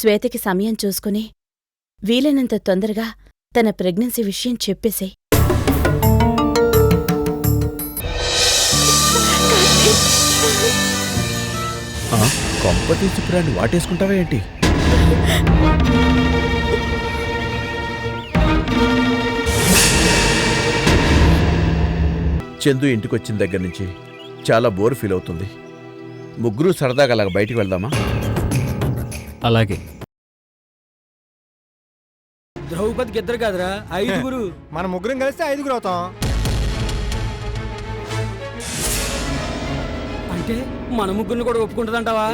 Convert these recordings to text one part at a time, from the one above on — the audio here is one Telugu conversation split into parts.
శ్వేతకి సమయం చూసుకుని వీలైనంత తొందరగా తన ప్రెగ్నెన్సీ విషయం చెప్పేసేయ్. కొంప తీసి ఇప్పుడు వాటేసుకుంటావా ఏంటి? చందు ఇంటికొచ్చిన దగ్గర నుంచి చాలా బోర్ ఫీల్ అవుతుంది. ముగ్గురు సరదాగా అలాగ బయటికి వెళ్దామా? అలాగే. ద్రౌపదికి ఇద్దరు కాదురా, 5గురు. మన ముగ్గురం కలిస్తే 5గురు అవుతాం. అంటే మన ముగ్గురిని కూడా ఒప్పుకుంటుందంటావా?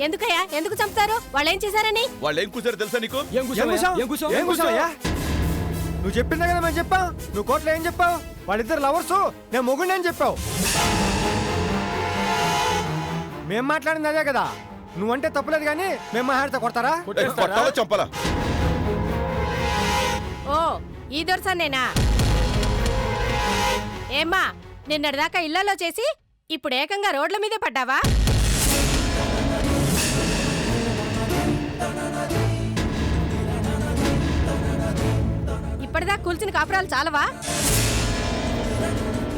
ఎందుకయ్యా? ఎందుకు చంపుతారు? వాళ్ళేం చేశారని? వాళ్ళేం కూర్చారో తెలుసా నీకు? నువ్వు చెప్పిందా కదా మేము చెప్పావు. నువ్వు కోర్టులో ఏం చెప్పావు? వాళ్ళిద్దరు లవర్స్, నేను మొగుడిని అని చెప్పావు. మేం మాట్లాడింది అదే కదా. నువ్వంటే తప్పులేదు కానీ మేము మాట్లాడితే కొడతారా? చంపాలా? ఓ ఈ దొరసానేనా? ఏమ్మా, నిన్నటిదాకా ఇళ్లలో చేసి ఇప్పుడు ఏకంగా రోడ్ల మీదే పడ్డావా? ఇప్పటిదాకా కూల్చిన కాపురాలు చాలవా?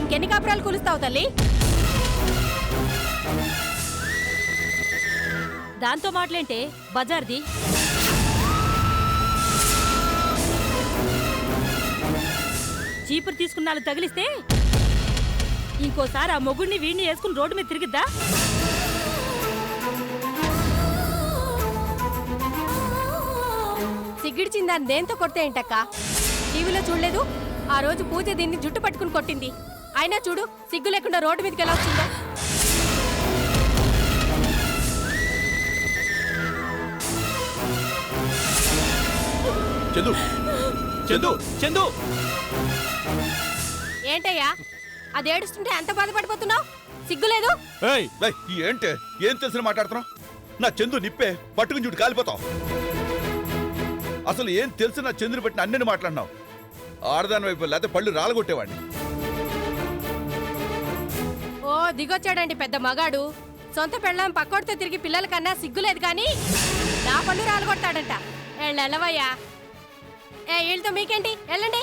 ఇంకెన్ని కాపురాలు కూలుస్తావు తల్లి? దాంతో మాటలేంటే బజార్ది. చీపురు తీసుకున్నాళ్ళు తగిలిస్తే ఇంకోసారి ఆ మొగుడిని వీడిని వేసుకుని రోడ్డు మీద తిరిగిద్దా? సిగ్గిడిచిందాన్ని దేంతో కొడితే ఏంటక్క? టీవీలో చూడలేదు? ఆ రోజు పూజ దీన్ని జుట్టు పట్టుకుని కొట్టింది. అయినా చూడు, సిగ్గు లేకుండా రోడ్డు మీదకి ఎలా వచ్చిందో. చందు, చందు, చందు! ఏంటయ్యా అది ఏడుస్తుంటే ఎంత బాధపడిపోతున్నావు? సిగ్గులేదు? ఏంటే ఏం తెలిసిన మాట్లాడుతున్నావు? నా చందు నిప్పే పట్టుకుని చుట్టూ కాలిపోతావు. అసలు ఏం తెలిసి నా చంద్రుని పెట్టిన అన్నీ మాట్లాడినావు. ఆడదాని వైపు లేకపోతే పళ్ళు రాలగొట్టేవాడిని. ఓ దిగొచ్చాడండి పెద్ద మగాడు. సొంత పెళ్ళం పక్కోడితో తిరిగి పిల్లల కన్నా సిగ్గులేదు కానీ నా పళ్ళు రాలగొడతాడంట. వెళ్ళవయ్యా. వీళ్ళతో మీకేంటి? వెళ్ళండి.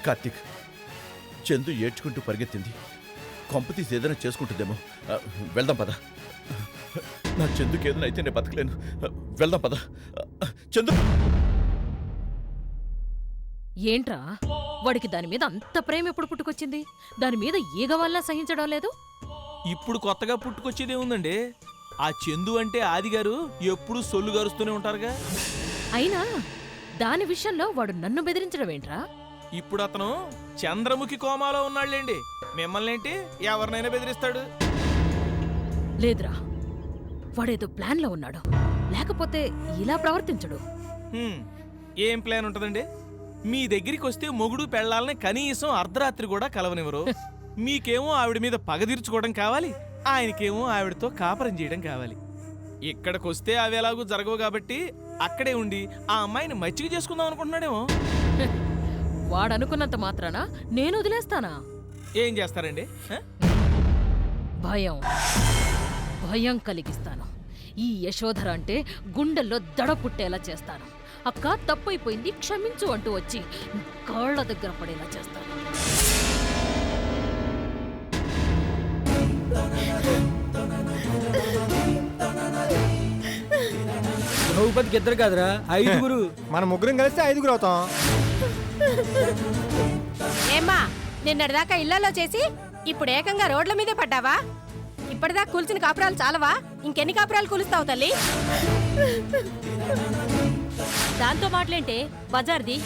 కార్తీక్, చందు ఏడ్చుకుంటూ పరిగెత్తింది. కొంపతీసి ఏదైనా చేసుకుంటుందేమో. వెళ్దాం పద. నా చందుకి ఏదైనా అయితే నేను బతకలేను. వెళ్దాం పద. చందు! ఏంట్రా వాడికి దాని మీద అంత ప్రేమ ఎప్పుడు పుట్టుకొచ్చింది? దాని మీద ఈగ వల్ల సహించడం లేదు. ఇప్పుడు కొత్తగా పుట్టుకొచ్చేదే ఉందండి. ఆ చందు అంటే ఆదిగారు ఎప్పుడు సొల్లు గరుస్తూనే ఉంటారుగా. అయినా దాని విషయంలో వాడు నన్ను బెదిరించడం ఏంట్రా? ఇప్పుడు అతను చంద్రముఖి కోమాలో ఉన్నాళ్ళేండి. మిమ్మల్ని ఏంటి ఎవరినైనా బెదిరిస్తాడు. లేదురా, వాడేదో ప్లాన్లో ఉన్నాడు. లేకపోతే ఇలా ప్రవర్తించడు. ఏం ప్లాన్ ఉంటదండి? మీ దగ్గరికి వస్తే మొగుడు పెళ్ళాలని కనీసం అర్ధరాత్రి కూడా కలవనివ్వరు. మీకేమో ఆవిడ మీద పగ తీర్చుకోవడం కావాలి, ఆయనకేమో ఆవిడతో కాపురం చేయడం కావాలి. ఇక్కడికొస్తే అవి ఎలాగూ జరగవు కాబట్టి అక్కడే ఉండి ఆ అమ్మాయిని మచ్చిక చేసుకుందాం అనుకుంటున్నాడేమో. వాడనుకున్నంత మాత్రాన నేను వదిలేస్తానా? ఏం చేస్తారండి? భయం భయం కలిగిస్తాను. ఈ యశోధర అంటే గుండెల్లో దడ పుట్టేలా చేస్తాను. అక్క తప్పైపోయింది క్షమించు అంటూ వచ్చి కాళ్ళ దగ్గర పడేలా చేస్తాను. ద్రౌపదికి ఇద్దరు కాదురా, 5గురు. మన ముగ్గురం కలిస్తే 5గురు అవుతాం. ఏమ్మా, నిన్నటిదాకా ఇళ్లలో చేసి ఇప్పుడు ఏకంగా రోడ్ల మీదే పడ్డావా? ఇప్పటిదాకా కూల్చిన కాపురాలు చాలవా? ఇంకెన్ని కాపురాలు కూలుస్తావు తల్లి? దాంతో మాటలేంటే బజార్ది.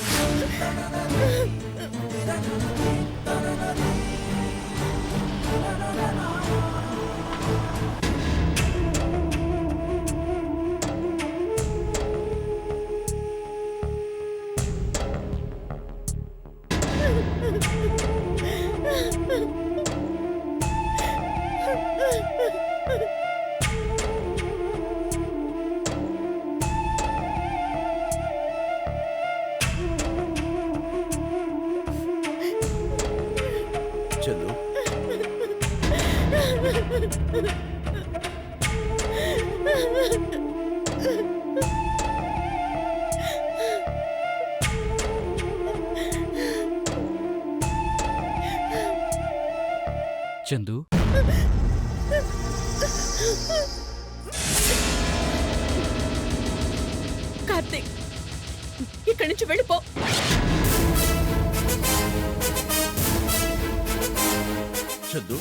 చందు చందు కార్తీక్, ఇక్కడి నుంచి వెళ్ళిపో. చందు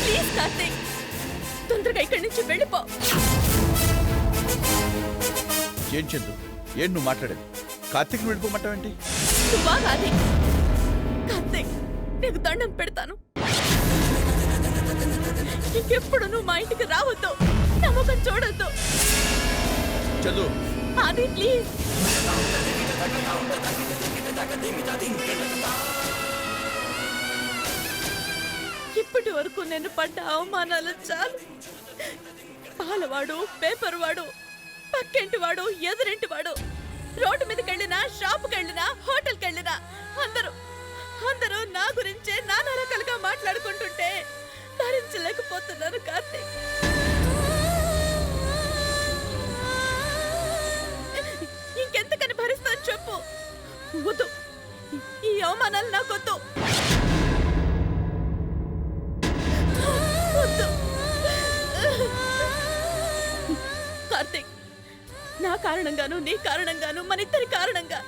ప్లీజ్ కార్తీక్, తొందరగా ఇక్కడి నుంచి వెళ్ళిపో. ఏం చందు, ఏం నువ్వు మాట్లాడేది? కార్తీక్ వెళ్ళిపోమంటావేంటి? నువ్వా కాది? కార్తీక్, నీకు దండం పెడతాను. ఇంకెప్పుడు నువ్వు మా ఇంటికి రావద్దు, నమ్మకం చూడొద్దు. చందు అది ప్లీజ్. ఇప్పటి వరకు నేను పడ్డ అవమానాలు చాలు. పాలవాడు, పేపర్ వాడు, పక్కింటి వాడు, ఎదురింటి వాడు, రోడ్డు మీదకి వెళ్ళినా, షాపుకి వెళ్ళినా, హోటల్కి వెళ్ళినా అందరూ నా గురించే నానా రకాలుగా మాట్లాడుకుంటుంటే భరించలేకపోతున్నాను కార్తీక్. ఇంకెంతకని భరిస్తాను చెప్పు. వద్దు, ఈ అవమానాలు నాకొద్దు. వద్దు. కార్తీక్, నా కారణంగాను, నీ కారణంగాను, మన ఇద్దరి కారణంగా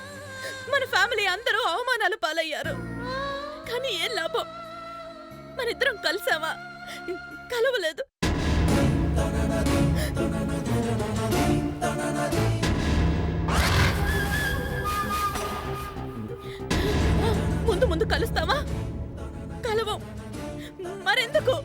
మన ఫ్యామిలీ అందరూ అవమానాలు పాలయ్యారు. కానీ ఏం లాభం? మనిద్దరం కలిసామా? కలవలేదు. ముందు ముందు కలుస్తావా? కలవం. మరెందుకు?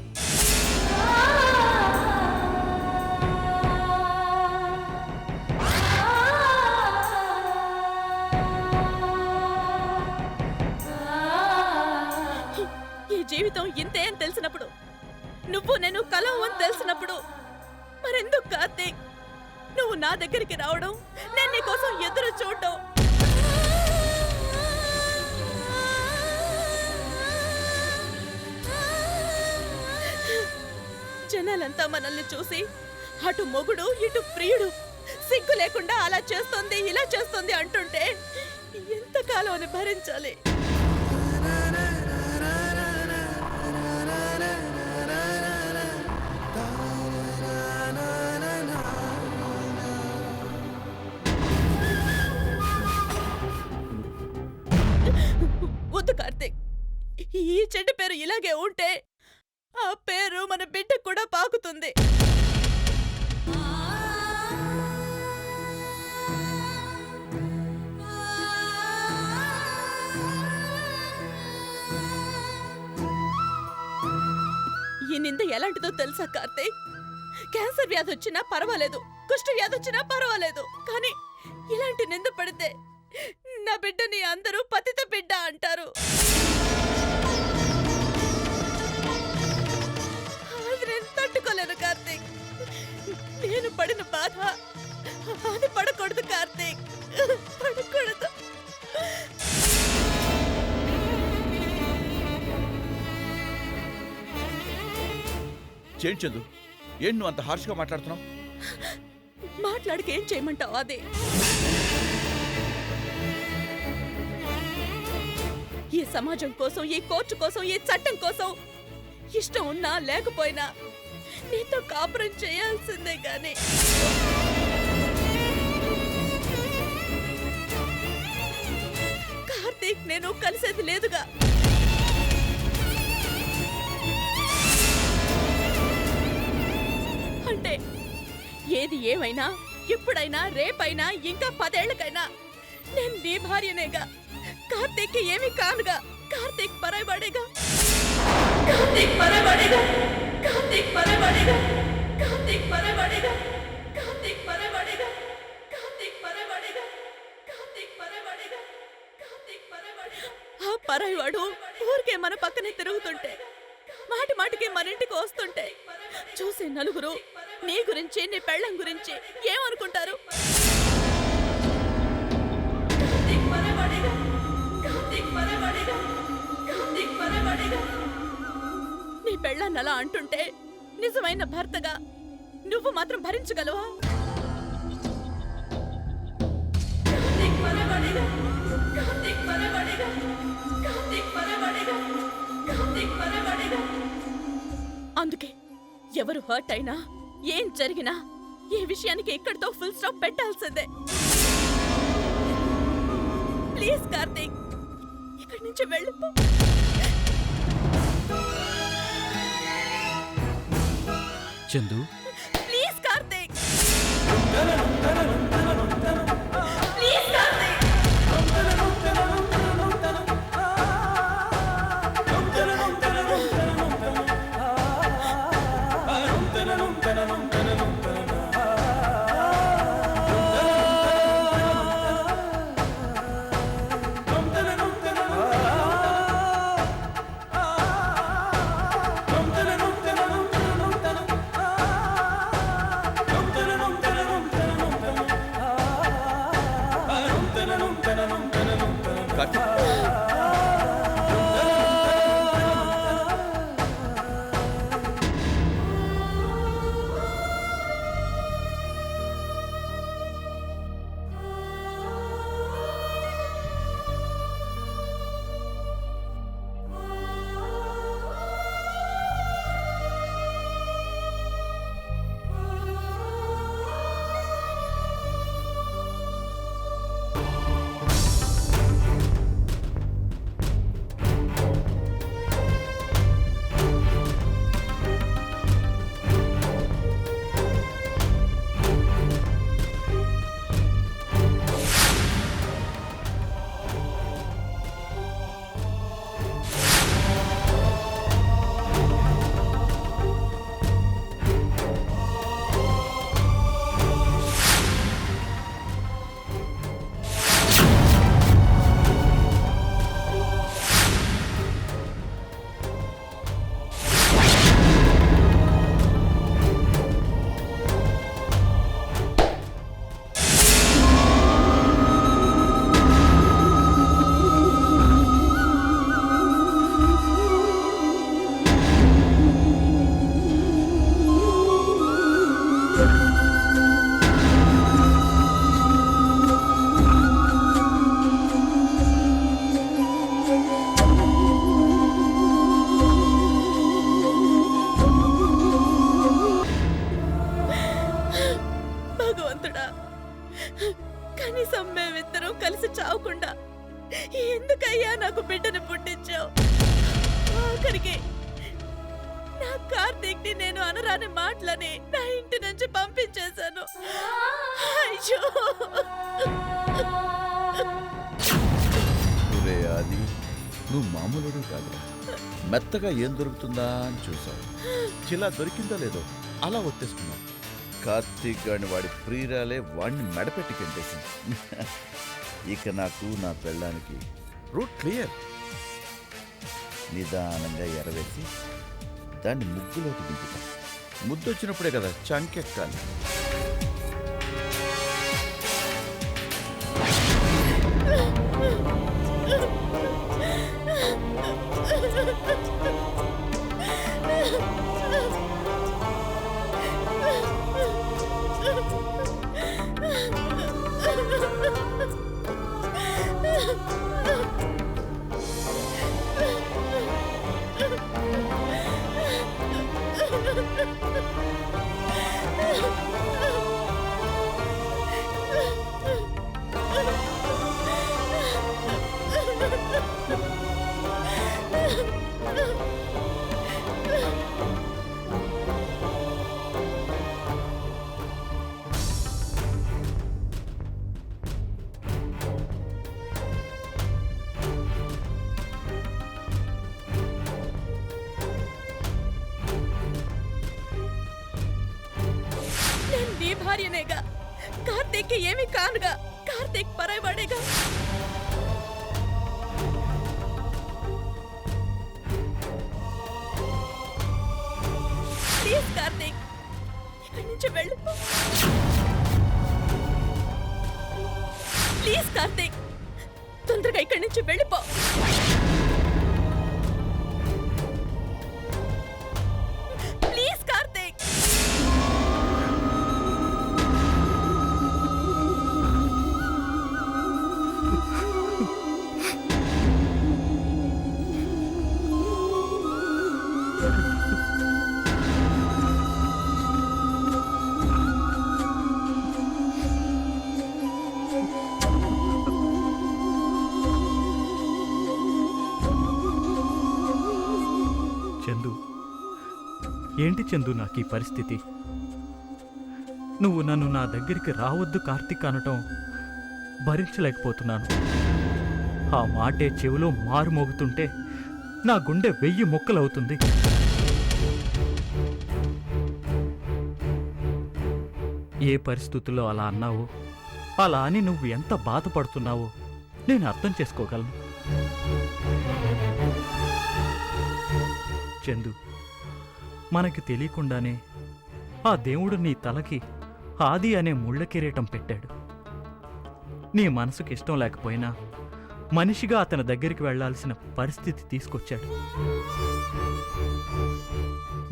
ఈ జీవితం ఇంతే అని తెలిసినప్పుడు, నువ్వు నేను కలవు అని తెలిసినప్పుడు మరెందుకు కార్తీక్ నువ్వు నా దగ్గరికి రావడం, నేను నీ కోసం ఎదురు చూడటం? జనాలంతా మనల్ని చూసి అటు మొగుడు, ఇటు ప్రియుడు, సిగ్గు లేకుండా అలా చేస్తుంది, ఇలా చేస్తుంది అంటుంటే ఎంతకాలం అని భరించాలి? వద్దు కార్తీక్, ఈ చెడ్డ పేరు ఇలాగే ఉంటే ఆ పేరు మన బిడ్డ కూడా పాకుతుంది. ఈ నింద ఎలాంటిదో తెలుసా కార్తీక్? క్యాన్సర్ వ్యాధి వచ్చినా పర్వాలేదు, కుష్ఠ వ్యాధి వచ్చినా పర్వాలేదు, కానీ ఇలాంటి నింద పడితే నా బిడ్డని అందరూ పతిత బిడ్డ అంటారు. అది నేను తట్టుకోలేను కార్తీక్. నేను పడిన బాధ అది పడకూడదు కార్తీక్, పడకూడదు. చేయండి చందు, ఏం నువ్వు అంత హార్ష్గా మాట్లాడుతున్నావు? మాట్లాడికి ఏం చేయమంటావు? అదే ఈ సమాజం కోసం, ఈ కోర్టు కోసం, ఈ చట్టం కోసం ఇష్టం ఉన్నా లేకపోయినా నీతో కాపురం చేయాల్సిందే గాని కార్తీక్ నేను కలిసేది లేదుగా. ఏది ఏమైనా ఎప్పుడైనా రేపైనా ఇంకా 10 ఏళ్లకైనా నేను నీ భార్యనేగా. కార్తీక్కి ఏమీ కానుగా. కార్తీక్ పరాయివాడేగా. కార్తీక్ పరాయివాడేగా. కార్తీక్ పరాయివాడేగా. కార్తీక్ పరాయివాడేగా. కార్తీక్ పరాయివాడేగా. కార్తీక్ పరాయివాడేగా. కార్తీక్ పరాయివాడేగా. కార్తీక్ పరాయివాడేగా. ఆ పరాయివాడు ఊరికే మన పక్కనే తిరుగుతుంటే, మాటి మాటికి మన ఇంటికి వస్తుంటే చూసే నలుగురు నీ గురించి, నీ పెళ్ళం గురించి ఏమనుకుంటారు? నీ పెళ్ళాన్ని అలా అంటుంటే నిజమైన భర్తగా నువ్వు మాత్రం భరించగలవా? అందుకే ఎవరు హర్ట్ అయినా, ఏం జరిగినా ఈ విషయానికి ఇక్కడితో ఫుల్ స్టాప్ పెట్టాల్సిందే. ప్లీజ్ కార్తీక్, ఇక్కడి నుంచి వెళ్ళిపో. Chandu, please Karthik, please Karthik. కార్తీక్, భగవంతుడా, కనీసం మేమిద్దరం కలిసి చావకుండా ఎందుకయ్యా నాకు బిడ్డను పుట్టించావు? ఆఖరికి నా కార్తీక్ ని నేను అనరాని మాటలని నా ఇంటి నుంచి పంపించేశాను. అయ్యో, ఒరే ఆది, నువ్వు మామూలుడు కాదు. మెత్తగా ఏం దొరుకుతుందా అని చూసావు. చిలా దొరికిందో లేదో అలా ఒత్తేసుకున్నావు. కార్తీక్ గాని వాడి ప్రియురాలే వాడిని మెడపెట్టి కెంటేసింది. ఇక నాకు నా పెళ్ళానికి రూట్ క్లియర్. నిదానంగా ఎరవేసి దాన్ని ముగ్గులోకి దింపుతా. ముద్దొచ్చినప్పుడే కదా చంకెక్కాలి. భార్యనేగా. కార్తీక్ ఏమీ కానుగా. కార్తీక్ పరాయివాడేగా. ప్లీజ్ కార్తీక్, ఇక్కడి నుంచి వెళ్ళిపో. ప్లీజ్ కార్తీక్, తొందరగా ఇక్కడి నుంచి వెళ్ళిపో. ప్లీజ్ కార్తీక్. చందు, ఏంటి చందు నాకు ఈ పరిస్థితి? నువ్వు నన్ను నా దగ్గరికి రావద్దు కార్తీక్ అనటం భరించలేకపోతున్నాను. ఆ మాటే చెవిలో మారుమోగుతుంటే నా గుండె 1000 ముక్కలవుతుంది. ఏ పరిస్థితుల్లో అలా అన్నావో, అలా అని నువ్వు ఎంత బాధపడుతున్నావో నేను అర్థం చేసుకోగలను. చందు, మనకి తెలియకుండానే ఆ దేవుడు నీ తలకి ఆది అనే ముళ్ళ కిరీటం పెట్టాడు. నీ మనసుకి ఇష్టం లేకపోయినా మనిషిగా అతని దగ్గరికి వెళ్లాల్సిన పరిస్థితి తీసుకొచ్చాడు.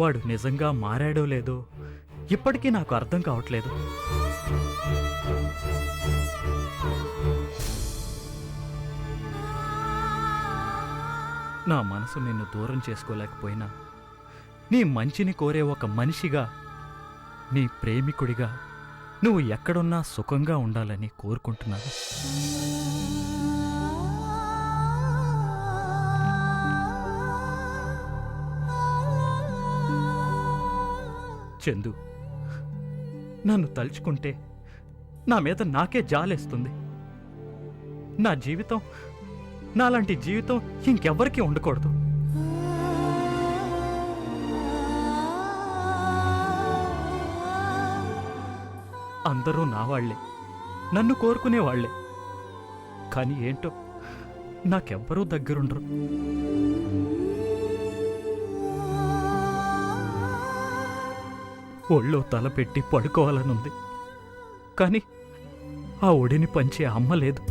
వాడు నిజంగా మారాడో లేదో ఇప్పటికీ నాకు అర్థం కావట్లేదు. నా మనసు నిన్ను దూరం చేసుకోలేకపోయినా నీ మంచిని కోరే ఒక మనిషిగా, నీ ప్రేమికుడిగా నువ్వు ఎక్కడున్నా సుఖంగా ఉండాలని కోరుకుంటున్నాను. చందు, నన్ను తలుచుకుంటే నా మీద నాకే జాలేస్తుంది. నా జీవితం, నాలాంటి జీవితం ఇంకెవ్వరికీ ఉండకూడదు. అందరూ నా వాళ్లే, నన్ను కోరుకునేవాళ్లే. కానీ ఏంటో నాకెవ్వరూ దగ్గరుండరు. ఒళ్ళో తలపెట్టి పడుకోవాలనుంది, కానీ ఆ ఒడిని పంచే అమ్మ లేదు.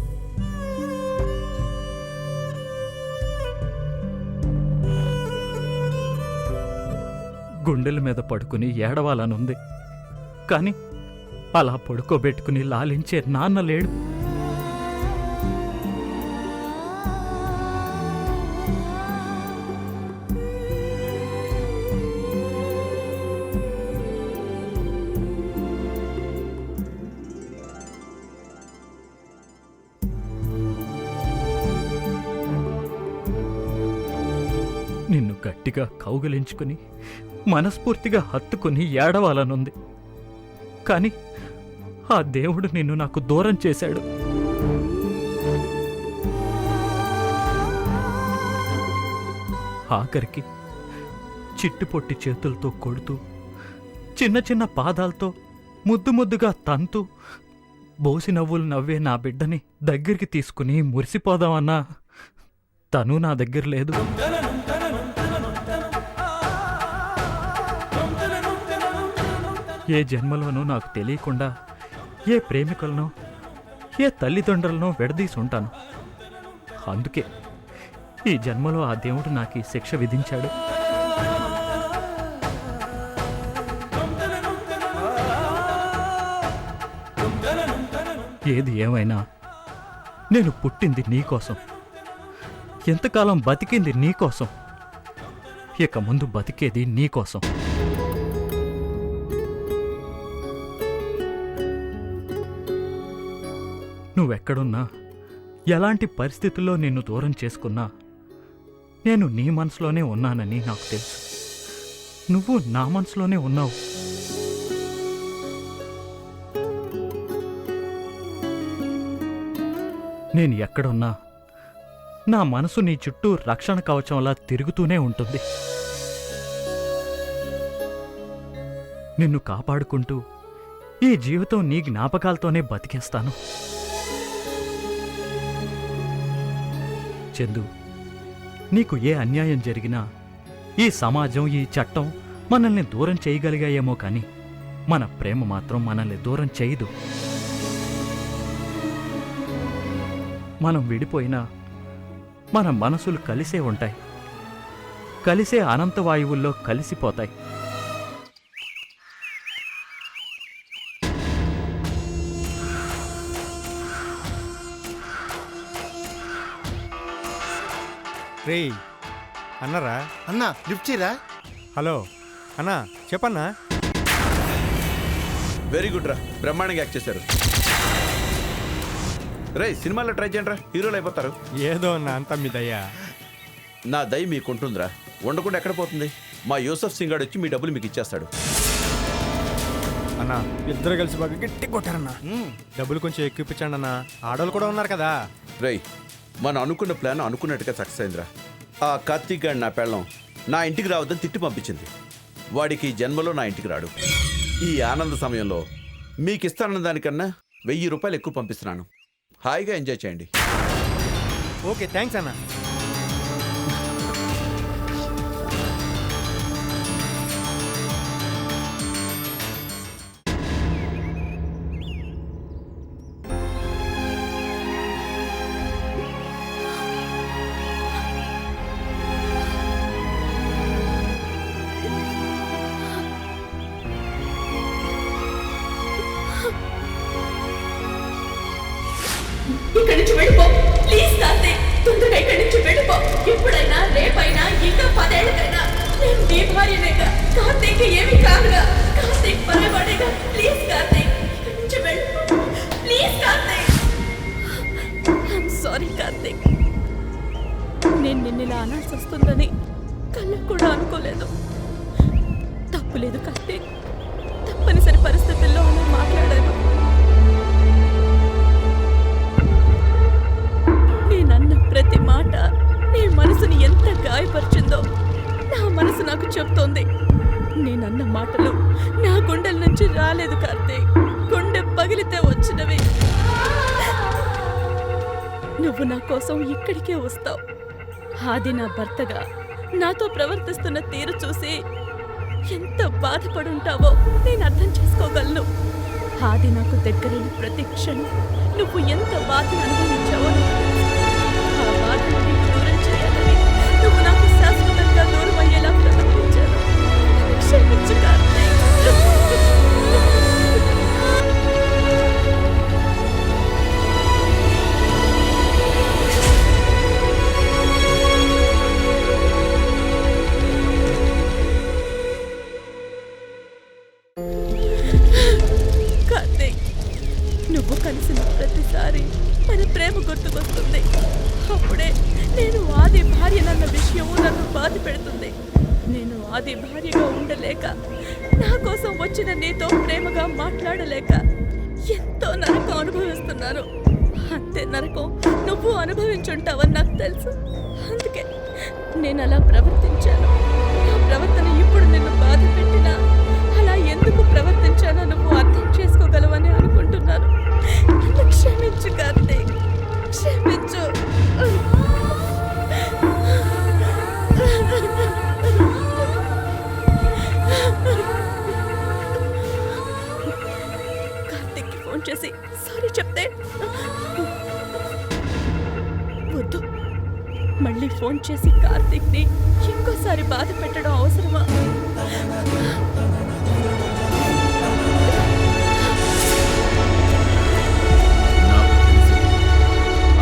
గుండెల మీద పడుకుని ఏడవాలనుంది, కానీ అలా పడుకోబెట్టుకుని లాలించే నాన్న లేడు. నిన్ను గట్టిగా కౌగిలించుకుని మనస్ఫూర్తిగా హత్తుకుని ఏడవాలనుంది, కానీ ఆ దేవుడు నిన్ను నాకు దూరం చేశాడు. ఆఖరికి చిట్టుపొట్టి చేతులతో కొడుతూ, చిన్న చిన్న పాదాలతో ముద్దు ముద్దుగా తంతూ, బోసి నవ్వులు నవ్వే నా బిడ్డని దగ్గరికి తీసుకుని మురిసిపోదామన్నా తను నా దగ్గర లేదు. ఏ జన్మలోనూ నాకు తెలియకుండా ఏ ప్రేమికులనో, ఏ తల్లిదండ్రులనో విడదీసి ఉంటాను. అందుకే ఈ జన్మలో ఆ దేవుడు నాకు ఈ శిక్ష విధించాడు. ఏది ఏమైనా నేను పుట్టింది నీకోసం, ఎంతకాలం బతికింది నీకోసం, ఇక ముందు బతికేది నీకోసం. నువ్వెక్కడున్నా, ఎలాంటి పరిస్థితుల్లో నిన్ను దూరం చేసుకున్నా నేను నీ మనసులోనే ఉన్నానని నాకు తెలుసు. నువ్వు నా మనసులోనే ఉన్నావు. నేను ఎక్కడున్నా నా మనసు నీ చుట్టూ రక్షణ కవచంలా తిరుగుతూనే ఉంటుంది. నిన్ను కాపాడుకుంటూ ఈ జీవితం నీ జ్ఞాపకాలతోనే బతికేస్తాను. చందు, నీకు ఏ అన్యాయం జరిగినా ఈ సమాజం, ఈ చట్టం మనల్ని దూరం చేయగలిగాయేమో కానీ మన ప్రేమ మాత్రం మనల్ని దూరం చేయదు. మనం విడిపోయినా మన మనసులు కలిసే ఉంటాయి, కలిసే అనంత వాయువుల్లో కలిసిపోతాయి. రే అన్నరా, అన్నా లిఫ్ట్ చేయరా. హలో అన్నా, చెప్పన్నా. వెరీ గుడ్ రా, బ్రహ్మాండంగా యాక్ట్ చేశారు. రే సినిమాలో ట్రై చేయండి రా, హీరోలు అయిపోతారు. ఏదో అన్న, అంతా మీ దయ్యా. నా దయ మీకుంటుందిరా, ఉండకుండా ఎక్కడ పోతుంది? మా యూసఫ్ సింగ్ గారు వచ్చి మీ డబ్బులు మీకు ఇచ్చేస్తాడు. అన్నా ఇద్దరు కలిసి బాగా గట్టి కొట్టారన్నా. డబ్బులు కొంచెం ఎక్కువ ఇప్పించండి అన్న, ఆడవాళ్ళు కూడా ఉన్నారు కదా. రేయ్, మనం అనుకున్న ప్లాన్ అనుకున్నట్టుగా సక్సెస్ అయిందిరా. ఆ కార్తీక్ గారి నా పెళ్ళం నా ఇంటికి రావద్దని తిట్టి పంపించింది. వాడికి జన్మలో నా ఇంటికి రాడు. ఈ ఆనంద సమయంలో మీకు ఇస్తానన్న దానికన్నా 1000 రూపాయలు ఎక్కువ పంపిస్తున్నాను. హాయిగా ఎంజాయ్ చేయండి. ఓకే, థ్యాంక్స్ అన్న. ఇక్కడి నుంచి వెళ్ళిపో ప్లీజ్ కార్తీక్. తొందరగా ఇక్కడి నుంచి వెళ్ళిపో. ఎప్పుడైనా, రేపైనా, ఇంకా 10 ఏళ్ళకైనా నేను నీ భార్యనేగా. కార్తీక్ ఏమి కాదుగా. కార్తీక్ పరేవాడేగా. ప్లీజ్ కార్తీక్, ఇక్కడి నుంచి వెళ్ళిపో please Karthik. I'm sorry Karthik, నేను నిన్ను ఇలా అనాల్సి వస్తుందని కళ్ళకు కూడా అనుకోలేదు. తప్పులేదు కార్తీక్, తప్పనిసరి పరిస్థితుల్లో అలా మాట్లాడాను. నేనన్న ప్రతి మాట నీ మనసుని ఎంత గాయపరిచిందో నా మనసు నాకు చెప్తోంది. నేనన్న మాటలు నా గుండెల నుంచి రాలేదు కార్తీక్, గుండె పగిలితే వచ్చినవి. నువ్వు నా కోసం ఇక్కడికే వస్తావు. ఆది నా భర్తగా నాతో ప్రవర్తిస్తున్న తీరు చూసి ఎంత బాధపడుంటావో నేను అర్థం చేసుకోగలను. ఆది నాకు దగ్గరైన ప్రతి క్షణం నువ్వు ఎంత బాధను అనుభవించావో నాకు తెలుసు. ఆ బాధను నీకు దూరం చేయాలని నువ్వు నాకు శాశ్వతంగా దూరం అయ్యేలా ప్రవర్తించాను. క్షమించు కార్తీక్. కార్తీక్, నువ్వు కలిసిన ప్రతిసారి మన ప్రేమ గుర్తుకొస్తుంది. అప్పుడే నేను ఆది భార్యనన్న విషయము నన్ను బాధ పెడుతుంది. నేను ఆది భార్యగా ఉండలేక, నా కోసం వచ్చిన నీతో ప్రేమగా మాట్లాడలేక ఎంతో నరకం అనుభవిస్తున్నాను. అంతే నరకం నువ్వు అనుభవించుంటావని నాకు తెలుసు. అందుకే నేను అలా ప్రవర్తించాను. నా ప్రవర్తన ఇప్పుడు నిన్ను బాధ పెట్టినా అలా ఎందుకు ప్రవర్తించానో నువ్వు అర్థం చేసుకోగలవని అనుకుంటున్నాను. నన్ను క్షమించు కార్తీక్, క్షమించు. కార్తీక్కి ఫోన్ చేసి సారీ చెప్తే వద్దు. మళ్ళీ ఫోన్ చేసి కార్తీక్ని ఇంకోసారి బాధ పెట్టడం అవసరమా? నాకు తెలిసి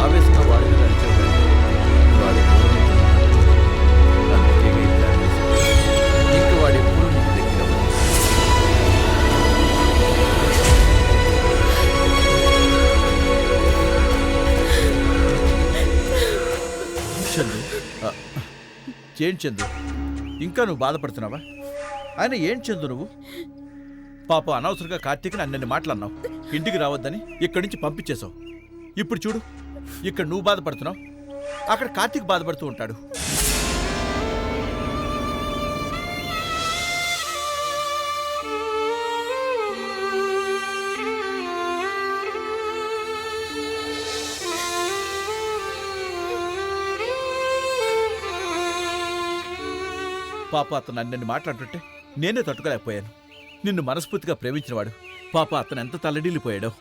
ఆవేశంగా వాడి మీద అరిచావు, వాడు దూరం అవుతున్నాడు. అందుకే ఈ ప్లాన్ వేశాను. ఇంకా వాడు ఎప్పుడు నీకు దగ్గర అవ్వదు. చందు, ఏంటి చందు, ఇంకా నువ్వు బాధపడుతున్నావా? ఆయన ఏంటి చందు నువ్వు? పాప అనవసరంగా కార్తీక్ని అన్నన్ని మాటలు అన్నావు. ఇంటికి రావద్దని ఇక్కడి నుంచి పంపించేశావు. ఇప్పుడు చూడు, ఇక్కడ నువ్వు బాధపడుతున్నావు, అక్కడ కార్తీక్ బాధపడుతూ ఉంటాడు. పాప అతను అన్నని మాట్లాడుతుంటే నేనే తట్టుకోలేకపోయాను. నిన్ను మనస్ఫూర్తిగా ప్రేమించినవాడు పాప అతను ఎంత తల్లడిల్లిపోయాడో.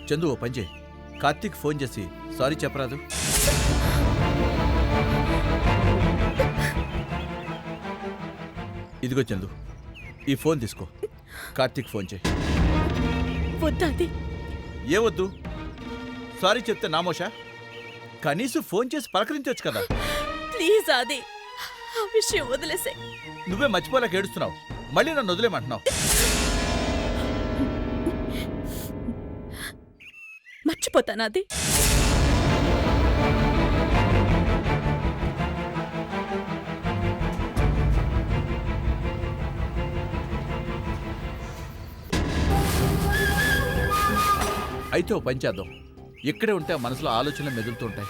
చందు ఓ పని చేయి, కార్తీక్ ఫోన్ చేసి సారీ చెప్పరాదు. ఇదిగో చందు, ఈ ఫోన్ తీసుకో, కార్తీక్ ఫోన్ చేయి. వద్దాది. ఏవద్దు, సారీ చెప్తే నామోషా? కనీసం ఫోన్ చేసి పలకరించవచ్చు కదా. ప్లీజ్ ఆది, ఆ విషయం వదిలేసే. నువ్వే మర్చిపోలేక ఏడుస్తున్నావు, మళ్ళీ నన్ను వదిలేమంటున్నావు. మర్చిపోతానాది. అయితే ఓ పని చేద్దాం, ఇక్కడే ఉంటే మనసులో ఆలోచనలు మెదులుతూ ఉంటాయి.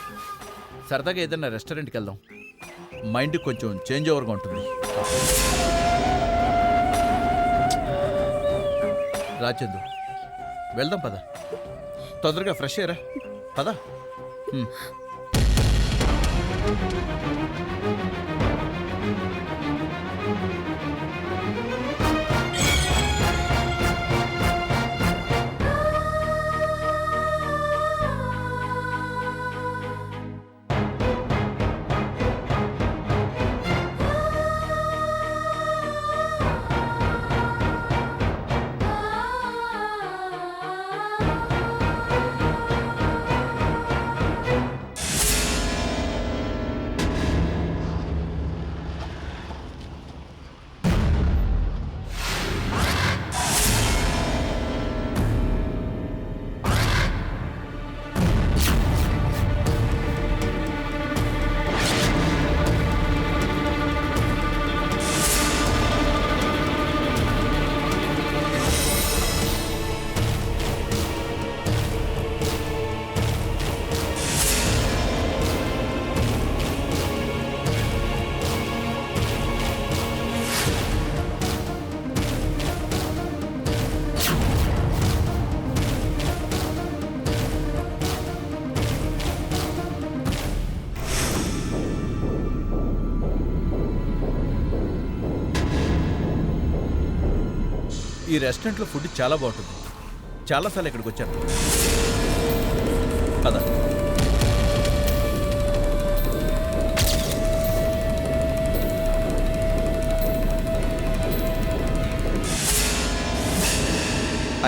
సరదాగా ఏదైనా రెస్టారెంట్కి వెళ్దాం, మైండ్ కొంచెం చేంజ్ ఓవర్గా ఉంటుంది. రాచందు, వెళ్దాం పద. తొందరగా ఫ్రెష్ అయ్యరా, పద. ఈ రెస్టారెంట్లో ఫుడ్ చాలా బాగుంటుంది, చాలాసార్లు ఇక్కడికి వచ్చాను. పద.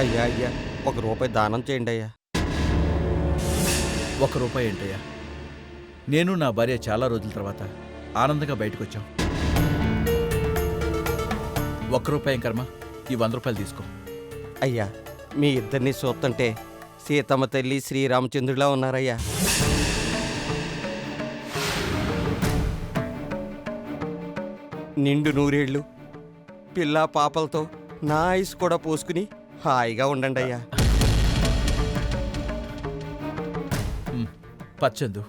అయ్యా అయ్యా, ₹1 దానం చేయండి అయ్యా. ₹1 ఏంటయ్యా? నేను నా భార్య చాలా రోజుల తర్వాత ఆనందంగా బయటకు వచ్చాం. ₹1 కర్మ, ఈ ₹100 తీసుకో. అయ్యా, మీ ఇద్దరిని చూస్తుంటే సీతమ్మ తల్లి శ్రీరామచంద్రులా ఉన్నారయ్యా. నిండు నూరేళ్ళు పిల్ల పాపలతో నా ఐస్ కూడా పోసుకుని హాయిగా ఉండండి అయ్యా. పచ్చందు,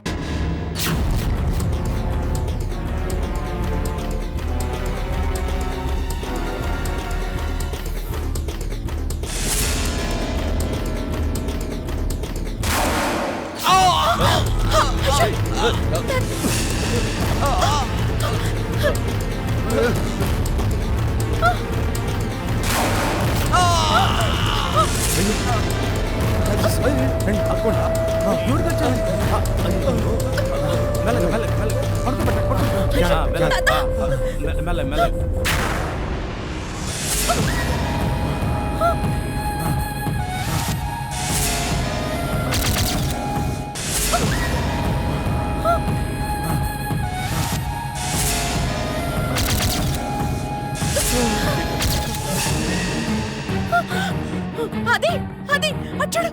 అది అది అచ్చుడు.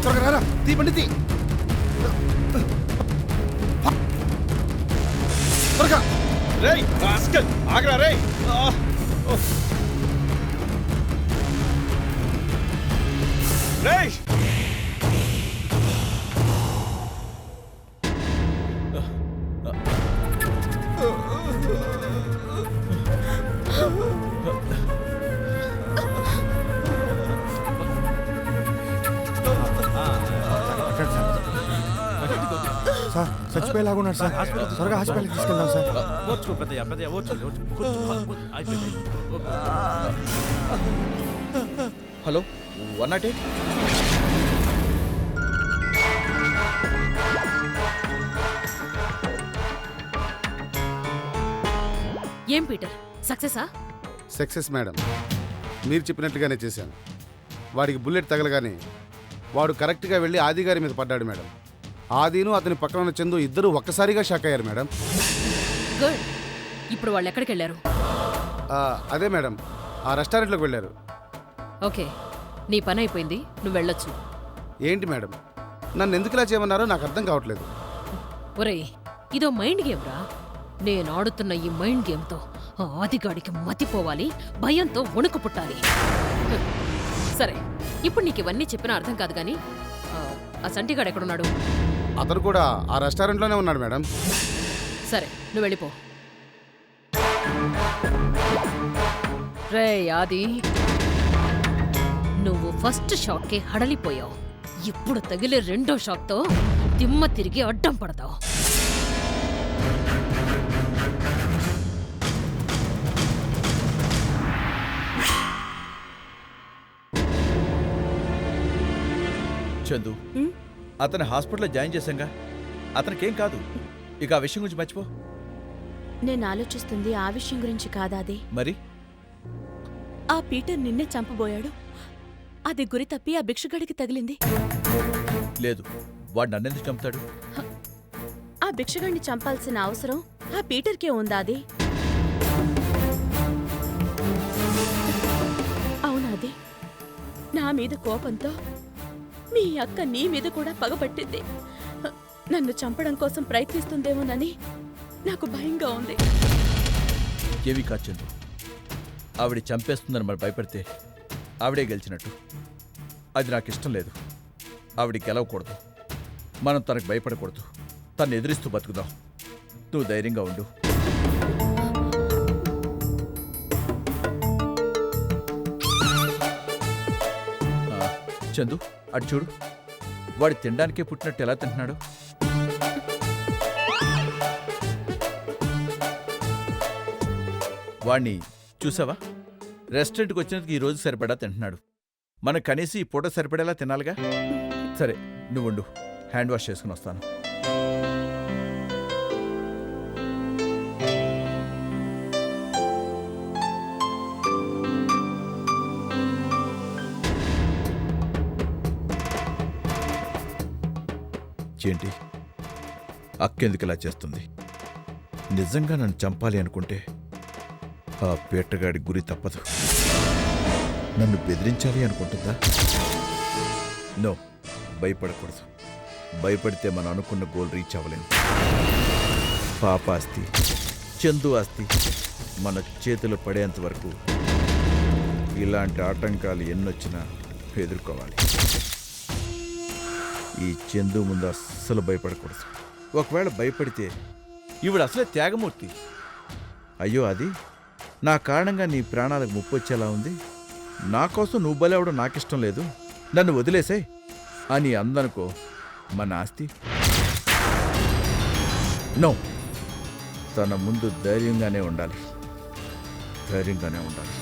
త్వరగా రారా, తీ బండి తీ. త్వరగా రేయ్ రాస్కల్ ఆగరా రేయ్ రేయ్ సార్ చచ్చిపోయేలాగున్నాడు సార్ త్వరగా హాస్పిటల్కి తీసుకెళ్దాం సార్. ఓర్చుకో పెద్దయ్య పెద్దయ్య ఓర్చుకో అయిపోయింది. హలో 108 ఏం పీటర్ సక్సెసా? సక్సెస్ మేడం, మీరు చెప్పినట్టుగానే చేశాను. వాడికి బుల్లెట్ తగలగానే వాడు కరెక్ట్గా వెళ్ళి ఆది గారి మీద పడ్డాడు మేడం. ఆదిను అతని పక్కన ఉన్న చందు ఇద్దరు ఒక్కసారిగా షాక్ అయ్యారు మేడం. గుడ్. ఇప్పుడు వాళ్ళు ఎక్కడికి వెళ్ళారు? అదే మేడం, ఆ రెస్టారెంట్లోకి వెళ్ళారు. ఓకే, నీ పని అయిపోయింది, నువ్వు వెళ్ళొచ్చు. ఏంటి మేడం, నన్ను ఎందుకు ఇలా చేయమన్నారో నాకు అర్థం కావట్లేదు. ఒరేయ్, ఇదో మైండ్ గేమ్ రా. నేను ఆడుతున్న ఈ మైండ్ గేమ్తో ఆ ఆదిగాడికి మతిపోవాలి, భయంతో వణుకు పుట్టాలి. సరే, ఇప్పుడు నీకు ఇవన్నీ చెప్పినా అర్థం కాదు కానీ ఆ సంటిగాడు ఎక్కడున్నాడు? అతను కూడా ఆ రెస్టారెంట్లోనే ఉన్నాడు మేడం. సరే, నువ్వు వెళ్ళిపో. రే ఆది, నువ్వు ఫస్ట్ షాక్కే హడలిపోయావు. ఇప్పుడు తగిలే రెండో షాక్తో దిమ్మ తిరిగి అడ్డం పడతావు. చందు, అతని హాస్పిటల్లో జాయిన్ చేశాంగా, అతనికేం కాదు. ఇక ఆ విషయం గురించి మర్చిపో. నేను ఆలోచిస్తుంది ఆ విషయం గురించి కాదాది. మరి ఆ పీటర్ నిన్నే చంపబోయాడు. అది గురి తప్పి ఆ భిక్షగాడికి తగిలింది. లేదు, వాడు నన్నెందుకు చంపుతాడు? ఆ భిక్షగాడిని చంపాల్సిన అవసరం ఆ పీటర్కే ఉందా? అది అవునాది. నా మీద కోపంతో మీ అక్క నీ మీద కూడా పగబట్టింది. నన్ను చంపడం కోసం ప్రయత్నిస్తుందేమోనని నాకు భయంగా ఉంది. ఏవి కాదు చందు, ఆవిడ చంపేస్తుందని మరి భయపడితే ఆవిడే గెలిచినట్టు. అది నాకు ఇష్టం లేదు. ఆవిడ గెలవకూడదు, మనం తనకు భయపడకూడదు. తను ఎదిరిస్తూ బతుకుదాం. నువ్వు ధైర్యంగా ఉండు. చందు, అటు చూడు. వాడి తినడానికే పుట్టినట్టు ఎలా తింటున్నాడు? వాణ్ణి చూసావా? రెస్టారెంట్కి వచ్చినందుకు ఈ రోజు సరిపడా తింటున్నాడు. మనం కనీసం ఈ పూట సరిపడేలా తినాలిగా. సరే, నువ్వు ఉండు, హ్యాండ్ వాష్ చేసుకుని వస్తాను. ఏంటి అక్కెందుకు ఇలా చేస్తుంది? నిజంగా నన్ను చంపాలి అనుకుంటే ఆ పీటగాడి గురి తప్పదు. నన్ను బెదిరించాలి అనుకుంటుందా? నో, భయపడకూడదు. భయపడితే మనం అనుకున్న గోల్ రీచ్ అవ్వలేము. పాప ఆస్తి, చందు ఆస్తి మన చేతిలో పడేంత వరకు ఇలాంటి ఆటంకాలు ఎన్నొచ్చినా ఎదుర్కోవాలి. ఈ చందు ముందు అస్సలు భయపడకూడదు. ఒకవేళ భయపడితే ఈవిడ అసలే త్యాగమూర్తి. అయ్యో అది నా కారణంగా నీ ప్రాణాలకు ముప్పు వచ్చేలా ఉంది, నా కోసం నువ్వు బలవడం నాకిష్టం లేదు, నన్ను వదిలేసే అని అందనుకో, మన ఆస్తి. నో, తన ముందు ధైర్యంగానే ఉండాలి. ధైర్యంగానే ఉండాలి.